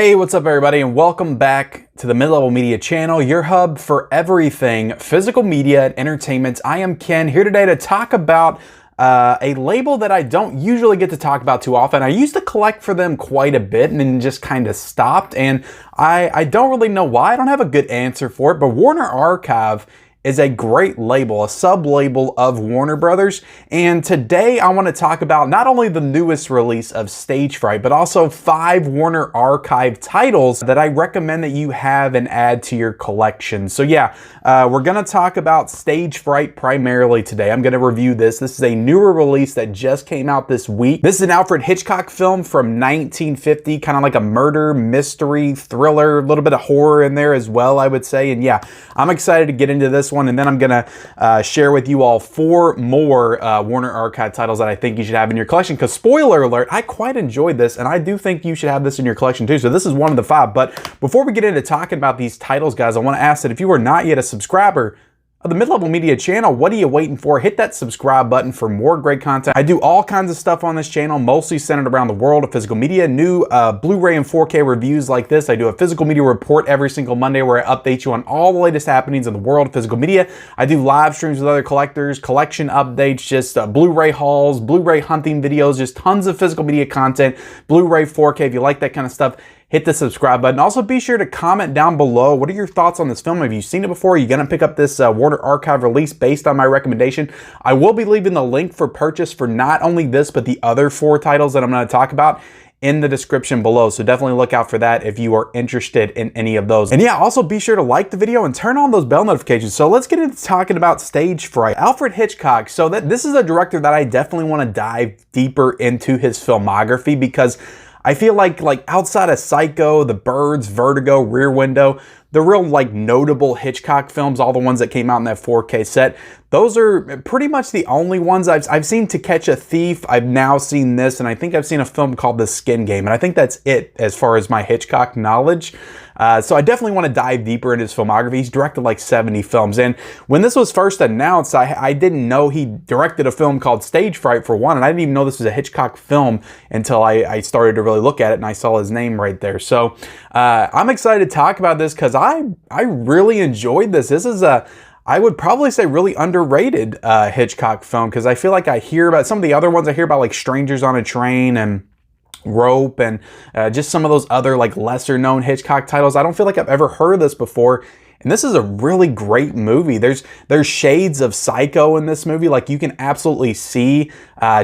Hey, what's up everybody, and welcome back to the Mid-Level Media channel, your hub for everything physical media and entertainment. I am Ken, here today to talk about a label that I don't usually get to talk about too often. I used to collect for them quite a bit and then just kind of stopped, and I don't really know why. I don't have a good answer for it, but Warner Archive is a great label, a sub-label of Warner Brothers. And today I want to talk about not only the newest release of Stage Fright, but also 5 Warner Archive titles that I recommend that you have and add to your collection. So yeah, we're going to talk about Stage Fright primarily today. I'm going to review this. This is a newer release that just came out this week. This is an Alfred Hitchcock film from 1950, kind of like a murder, mystery, thriller, a little bit of horror in there as well, I would say. And yeah, I'm excited to get into this one, and then I'm gonna share with you all 4 more Warner Archive titles that I think you should have in your collection, because spoiler alert, I quite enjoyed this and I do think you should have this in your collection too. So this is one of the 5. But before we get into talking about these titles, guys, I want to ask that if you are not yet a subscriber of the Mid-Level Media channel, what are you waiting for? Hit that subscribe button for more great content. I do all kinds of stuff on this channel, mostly centered around the world of physical media. New Blu-ray and 4K reviews like this. I do a physical media report every single Monday where I update you on all the latest happenings in the world of physical media. I do live streams with other collectors, collection updates, just Blu-ray hauls, Blu-ray hunting videos, just tons of physical media content, Blu-ray 4K. If you like that kind of stuff, hit the subscribe button. Also, be sure to comment down below. What are your thoughts on this film? Have you seen it before? Are you going to pick up this Warner Archive release based on my recommendation? I will be leaving the link for purchase for not only this, but the other 4 titles that I'm going to talk about in the description below. So definitely look out for that if you are interested in any of those. And yeah, also be sure to like the video and turn on those bell notifications. So let's get into talking about Stage Fright. Alfred Hitchcock. So this is a director that I definitely want to dive deeper into his filmography, because I feel like outside of Psycho, The Birds, Vertigo, Rear Window, the real notable Hitchcock films, all the ones that came out in that 4K set, those are pretty much the only ones I've seen. To Catch a Thief, I've now seen this, and I think I've seen a film called The Skin Game, and I think that's it as far as my Hitchcock knowledge. So I definitely want to dive deeper into his filmography. He's directed like 70 films, and when this was first announced, I didn't know he directed a film called Stage Fright for one, and I didn't even know this was a Hitchcock film until I started to really look at it and I saw his name right there. So I'm excited to talk about this because I really enjoyed this. This is I would probably say really underrated Hitchcock film, because I feel like I hear about some of the other ones. I hear about like Strangers on a Train and Rope and just some of those other lesser known Hitchcock titles. I don't feel like I've ever heard of this before. And this is a really great movie. There's shades of Psycho in this movie. You can absolutely see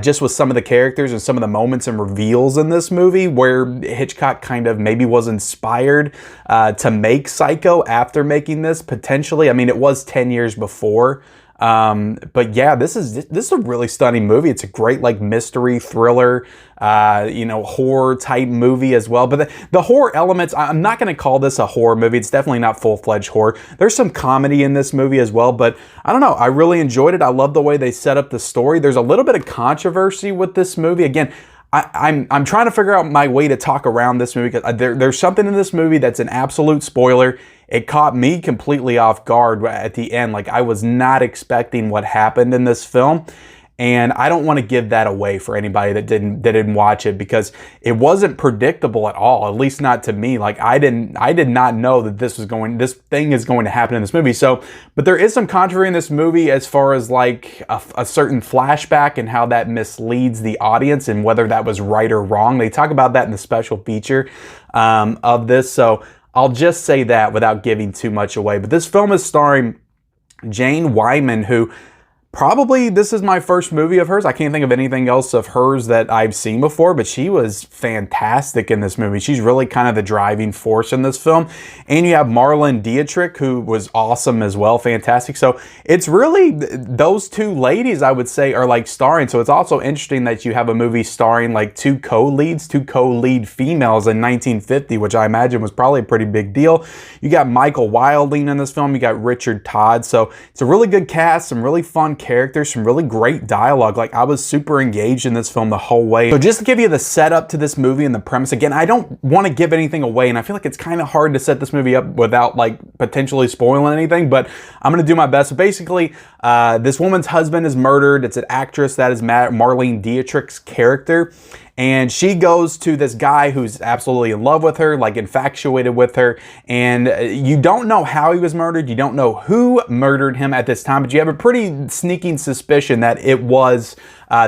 just with some of the characters and some of the moments and reveals in this movie where Hitchcock kind of maybe was inspired to make Psycho after making this, potentially. I mean, it was 10 years before. But yeah, this is a really stunning movie. It's a great mystery thriller, horror type movie as well. But the horror elements, I'm not going to call this a horror movie. It's definitely not full-fledged horror. There's some comedy in this movie as well, but I don't know. I really enjoyed it. I love the way they set up the story. There's a little bit of controversy with this movie. Again, I'm trying to figure out my way to talk around this movie, because there's something in this movie that's an absolute spoiler. It caught me completely off guard at the end. I was not expecting what happened in this film. And I don't want to give that away for anybody that didn't watch it, because it wasn't predictable at all, at least not to me. I did not know that this thing is going to happen in this movie. So, but there is some controversy in this movie as far as a certain flashback and how that misleads the audience and whether that was right or wrong. They talk about that in the special feature of this. So I'll just say that without giving too much away. But this film is starring Jane Wyman, who probably this is my first movie of hers. I can't think of anything else of hers that I've seen before, but she was fantastic in this movie. She's really kind of the driving force in this film. And you have Marlene Dietrich, who was awesome as well, fantastic. So it's really those 2 ladies, I would say, are starring. So it's also interesting that you have a movie starring 2 co-leads, 2 co-lead females in 1950, which I imagine was probably a pretty big deal. You got Michael Wilding in this film. You got Richard Todd. So it's a really good cast, some really fun characters, some really great dialogue. I was super engaged in this film the whole way. So just to give you the setup to this movie and the premise, again, I don't want to give anything away, and I feel like it's kind of hard to set this movie up without potentially spoiling anything, but I'm going to do my best. So basically, this woman's husband is murdered. It's an actress that is Marlene Dietrich's character, and she goes to this guy who's absolutely in love with her, like infatuated with her, and you don't know how he was murdered, you don't know who murdered him at this time, but you have a pretty sneaking suspicion that it was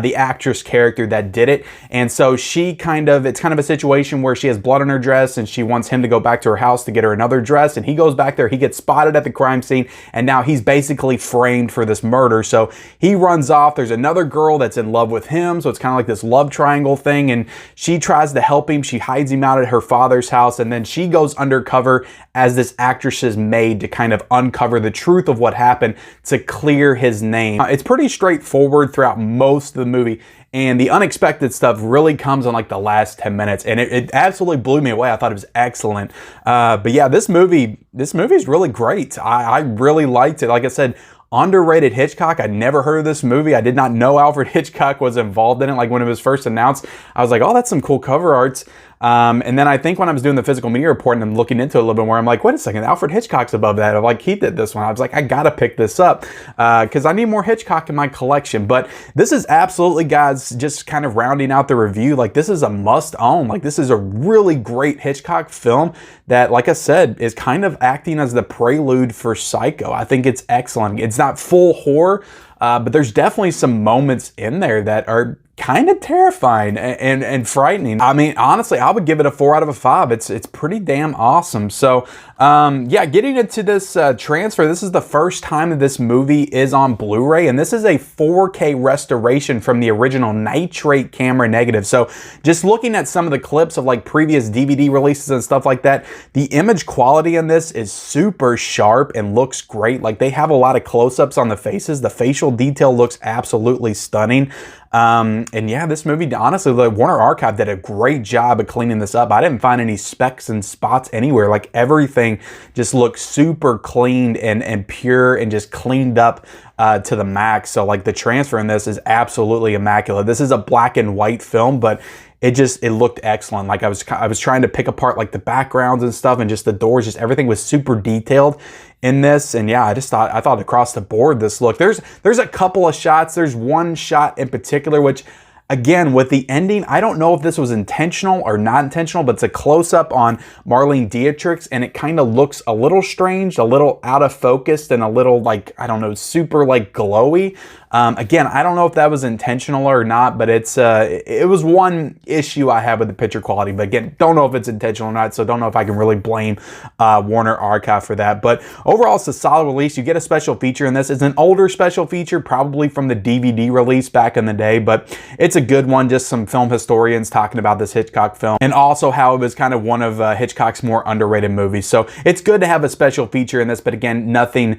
the actress character that did it. And so it's kind of a situation where she has blood on her dress and she wants him to go back to her house to get her another dress, and he goes back there, he gets spotted at the crime scene, and now he's basically framed for this murder. So he runs off. There's another girl that's in love with him, so it's kind of like this love triangle thing, and she tries to help him. She hides him out at her father's house, and then she goes undercover as this actress's maid to kind of uncover the truth of what happened to clear his name. It's pretty straightforward throughout most of the movie, and the unexpected stuff really comes in like the last 10 minutes, and it absolutely blew me away. I thought it was excellent. But yeah, this movie is really great. I really liked it. Like I said, underrated Hitchcock. I never heard of this movie. I did not know Alfred Hitchcock was involved in it. Like when it was first announced, I was like, oh, that's some cool cover arts. And then I think when I was doing the physical media report and I'm looking into it a little bit more, I'm like, wait a second, Alfred Hitchcock's above that. I'm like, he did this one. I was like, I gotta pick this up because I need more Hitchcock in my collection. But this is absolutely, guys, just kind of rounding out the review. Like, this is a must own. Like, this is a really great Hitchcock film that, like I said, is kind of acting as the prelude for Psycho. I think it's excellent. It's not full horror, but there's definitely some moments in there that are kind of terrifying and frightening. I mean, honestly, I would give it a 4 out of 5. It's pretty damn awesome. So, yeah, getting into this transfer, this is the first time that this movie is on Blu-ray, and this is a 4K restoration from the original nitrate camera negative. So, just looking at some of the clips of like previous DVD releases and stuff like that, the image quality in this is super sharp and looks great. Like, they have a lot of close-ups on the faces. The facial detail looks absolutely stunning. And yeah, this movie, honestly, the Warner Archive did a great job of cleaning this up. I didn't find any specks and spots anywhere. Like, everything just looks super cleaned and pure and just cleaned up to the max. So like the transfer in this is absolutely immaculate. This is a black and white film, but it looked excellent. Like I was trying to pick apart like the backgrounds and stuff, and just the doors, just everything was super detailed in this. And yeah, I thought across the board this looked. There's a couple of shots. There's one shot in particular which, again, with the ending, I don't know if this was intentional or not intentional, but it's a close-up on Marlene Dietrich, and it kind of looks a little strange, a little out of focus, and a little like, I don't know, super like glowy. Again, I don't know if that was intentional or not, but it was one issue I had with the picture quality. But again, don't know if it's intentional or not, so don't know if I can really blame Warner Archive for that. But overall, it's a solid release. You get a special feature in this. It's an older special feature, probably from the DVD release back in the day, but it's a good one. Just some film historians talking about this Hitchcock film, and also how it was kind of one of Hitchcock's more underrated movies. So it's good to have a special feature in this, but again, nothing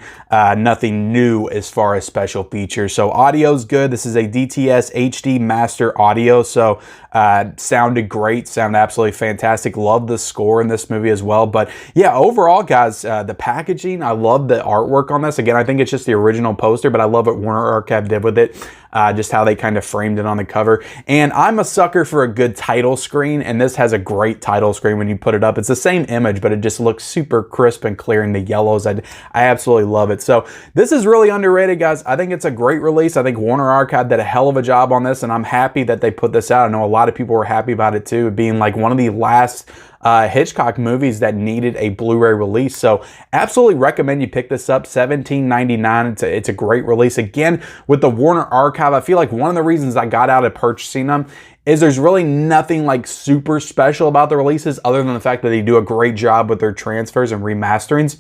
new as far as special features. So audio's good. This is a DTS HD master audio, so sounded great, sounded absolutely fantastic. Love the score in this movie as well. But yeah, overall, guys, the packaging, I love the artwork on this. Again, I think it's just the original poster, but I love what Warner Archive did with it. Just how they kind of framed it on the cover. And I'm a sucker for a good title screen, and this has a great title screen when you put it up. It's the same image, but it just looks super crisp and clear in the yellows. I absolutely love it. So this is really underrated, guys. I think it's a great release. I think Warner Archive did a hell of a job on this, and I'm happy that they put this out. I know a lot of people were happy about it too, being like one of the last Hitchcock movies that needed a Blu-ray release. So absolutely recommend you pick this up. $17.99. It's a great release. Again, with the Warner Archive, I feel like one of the reasons I got out of purchasing them is there's really nothing like super special about the releases other than the fact that they do a great job with their transfers and remasterings.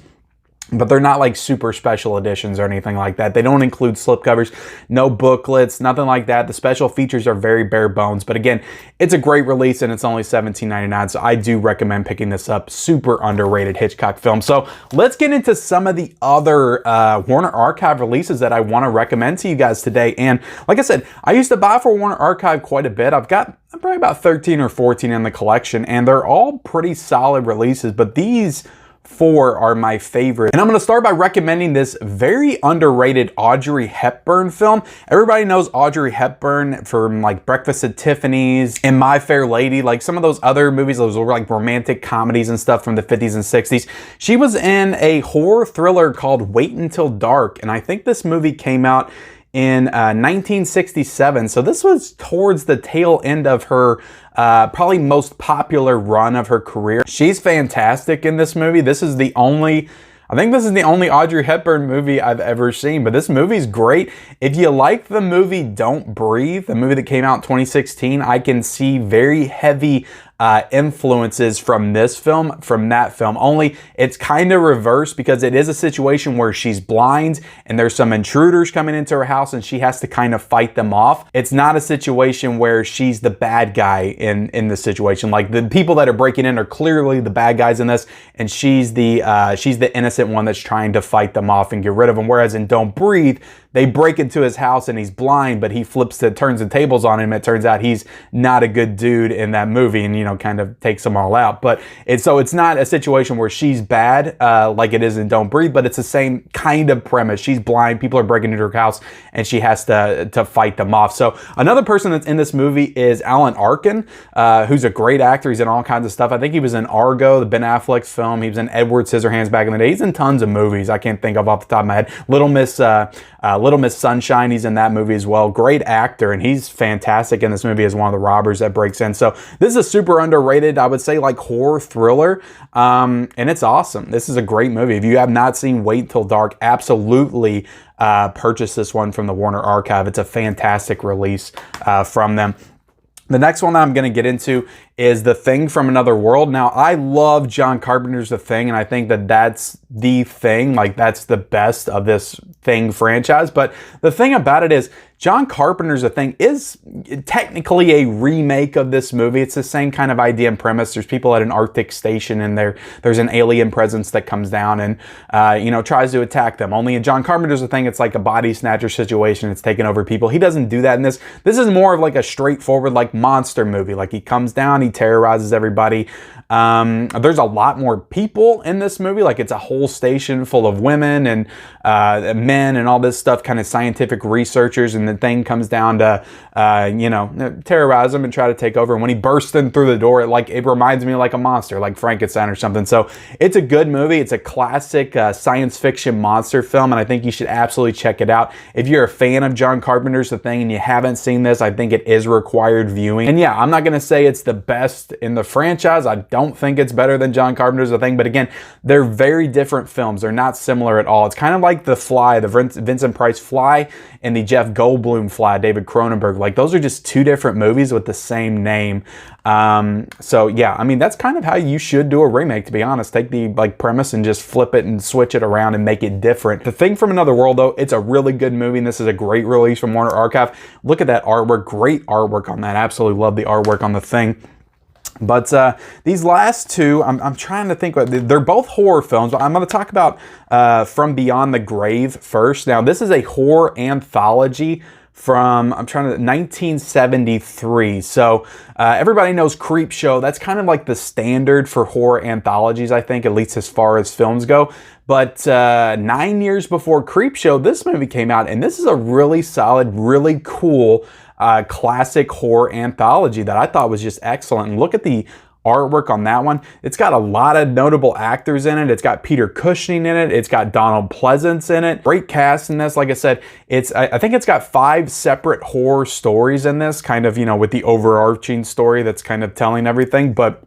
But they're not like super special editions or anything like that. They don't include slipcovers, no booklets, nothing like that. The special features are very bare bones. But again, it's a great release and it's only $17.99. So I do recommend picking this up. Super underrated Hitchcock film. So let's get into some of the other Warner Archive releases that I want to recommend to you guys today. And like I said, I used to buy for Warner Archive quite a bit. I've got probably about 13 or 14 in the collection, and they're all pretty solid releases. But these 4 are my favorite. And I'm going to start by recommending this very underrated Audrey Hepburn film. Everybody knows Audrey Hepburn from like Breakfast at Tiffany's and My Fair Lady, like some of those other movies, those were like romantic comedies and stuff from the 50s and 60s. She was in a horror thriller called Wait Until Dark, and I think this movie came out in 1967. So this was towards the tail end of her probably most popular run of her career. She's fantastic in this movie. I think this is the only Audrey Hepburn movie I've ever seen, but this movie's great. If you like the movie Don't Breathe, the movie that came out in 2016, I can see very heavy influences from this film, from that film. Only it's kind of reversed because it is a situation where she's blind and there's some intruders coming into her house and she has to kind of fight them off. It's not a situation where she's the bad guy in the situation. Like the people that are breaking in are clearly the bad guys in this, and she's the innocent one that's trying to fight them off and get rid of them. Whereas in Don't Breathe, they break into his house and he's blind, but he turns the tables on him. It turns out he's not a good dude in that movie, and kind of takes them all out. But it's not a situation where she's bad like it is in Don't Breathe, but it's the same kind of premise. She's blind, people are breaking into her house, and she has to fight them off. So another person that's in this movie is Alan Arkin, who's a great actor. He's in all kinds of stuff. I think he was in Argo, the Ben Affleck film. He was in Edward Scissorhands back in the day. He's in tons of movies I can't think of off the top of my head. Little Miss Sunshine, he's in that movie as well. Great actor, and he's fantastic in this movie as one of the robbers that breaks in. So this is a super underrated, I would say, like horror thriller, and it's awesome. This is a great movie. If you have not seen Wait Till Dark, absolutely purchase this one from the Warner Archive. It's a fantastic release from them. The next one that I'm going to get into is The Thing from Another World. Now, I love John Carpenter's The Thing, and I think that that's the thing. Like, that's the best of this Thing franchise. But the thing about it is, John Carpenter's The Thing is technically a remake of this movie. It's the same kind of idea and premise. There's people at an Arctic station, and there's an alien presence that comes down and tries to attack them. Only in John Carpenter's The Thing, it's like a body snatcher situation. It's taking over people. He doesn't do that in this. This is more of like a straightforward like monster movie. Like, he comes down, he terrorizes everybody. There's a lot more people in this movie. Like, it's a whole station full of women and men and all this stuff, kind of scientific researchers, and the Thing comes down to terrorize them and try to take over. And when he bursts in through the door, it reminds me of like a monster, like Frankenstein or something. So it's a good movie. It's a classic science fiction monster film, and I think you should absolutely check it out. If you're a fan of John Carpenter's The Thing and you haven't seen this, I think it is required viewing. And yeah, I'm not going to say it's the best in the franchise. I don't think it's better than John Carpenter's The Thing, but again, they're very different films. They're not similar at all. It's kind of like The Fly, the Vincent Price Fly, and the Jeff Goldblum Fly, David Cronenberg. Like, those are just two different movies with the same name. So yeah, I mean, that's kind of how you should do a remake, to be honest. Take the premise and just flip it and switch it around and make it different. The Thing from Another World, though, it's a really good movie, and this is a great release from Warner Archive. Look at that artwork. Great artwork on that. Absolutely love the artwork on The Thing. But these last two, I'm trying to think. They're both horror films. I'm going to talk about From Beyond the Grave first. Now, this is a horror anthology from 1973. So everybody knows Creepshow. That's kind of like the standard for horror anthologies, I think, at least as far as films go. But 9 years before Creepshow, this movie came out, and this is a really solid, really cool classic horror anthology that I thought was just excellent. And look at the artwork on that one. It's got a lot of notable actors in it. It's got Peter Cushing in it. It's got Donald Pleasance in it. Great cast in this. Like I said, I think it's got 5 separate horror stories in this, kind of, with the overarching story that's kind of telling everything. But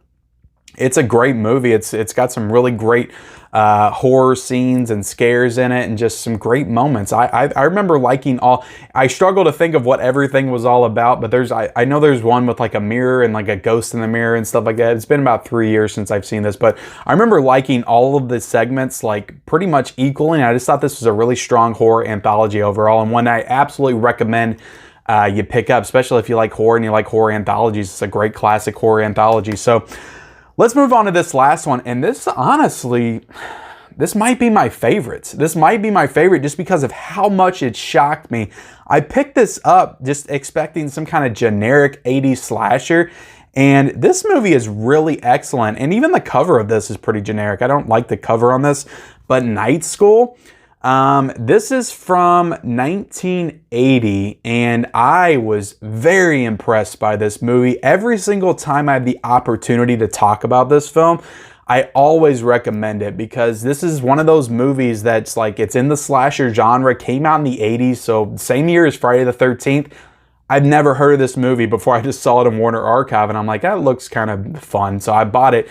it's a great movie. It's got some really great horror scenes and scares in it, and just some great moments. I remember liking all. I struggle to think of what everything was all about, but I know there's one with like a mirror and like a ghost in the mirror and stuff like that. It's been about 3 years since I've seen this, but I remember liking all of the segments like pretty much equally. And I just thought this was a really strong horror anthology overall, and one I absolutely recommend you pick up, especially if you like horror and you like horror anthologies. It's a great classic horror anthology. So let's move on to this last one. And this, honestly, this might be my favorite. This might be my favorite just because of how much it shocked me. I picked this up just expecting some kind of generic 80s slasher, and this movie is really excellent. And even the cover of this is pretty generic. I don't like the cover on this, but Night School. This is from 1980, and I was very impressed by this movie. Every single time I have the opportunity to talk about this film, I always recommend it because this is one of those movies that's like, it's in the slasher genre, came out in the 80s, so same year as Friday the 13th. I'd never heard of this movie before. I just saw it in Warner Archive, and I'm like, that looks kind of fun, so I bought it.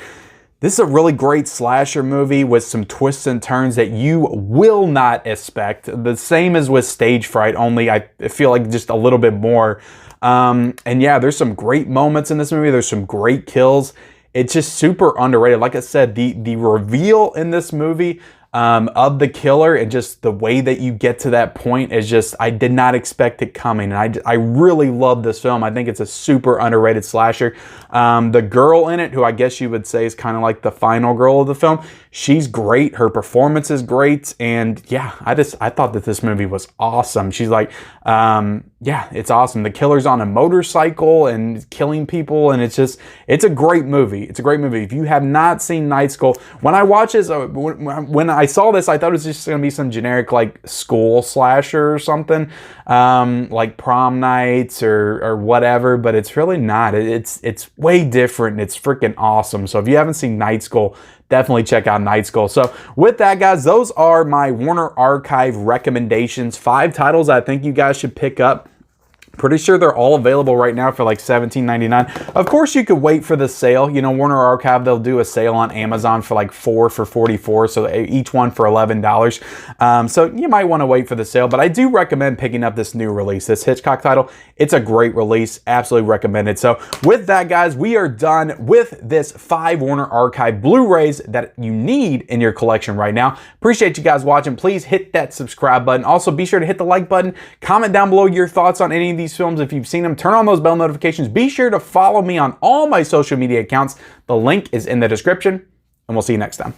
This is a really great slasher movie with some twists and turns that you will not expect. The same as with Stage Fright, only I feel like just a little bit more. And yeah, there's some great moments in this movie. There's some great kills. It's just super underrated. Like I said, the reveal in this movie of the killer and just the way that you get to that point is just, I did not expect it coming. And I really love this film. I think it's a super underrated slasher. The girl in it, who I guess you would say is kind of like the final girl of the film, she's great. Her performance is great. And yeah, I thought that this movie was awesome. She's like, yeah, it's awesome. The killer's on a motorcycle and killing people. And it's a great movie. It's a great movie. If you have not seen Night School, when I watch this, when I saw this, I thought it was just going to be some generic like school slasher or something, like Prom Nights or whatever, but it's really not. It's way different. It's freaking awesome. So if you haven't seen Night School, definitely check out Night School. So with that, guys, those are my Warner Archive recommendations. 5 titles I think you guys should pick up. Pretty sure they're all available right now for like $17.99. Of course, you could wait for the sale. You know, Warner Archive, they'll do a sale on Amazon for like 4 for $44, so each one for $11. So you might want to wait for the sale, but I do recommend picking up this new release, this Hitchcock title. It's a great release, absolutely recommended. So with that, guys, we are done with this 5 Warner Archive Blu-rays that you need in your collection right now. Appreciate you guys watching. Please hit that subscribe button. Also, be sure to hit the like button. Comment down below your thoughts on any of these films if you've seen them. Turn on those bell notifications. Be sure to follow me on all my social media accounts. The link is in the description, and we'll see you next time.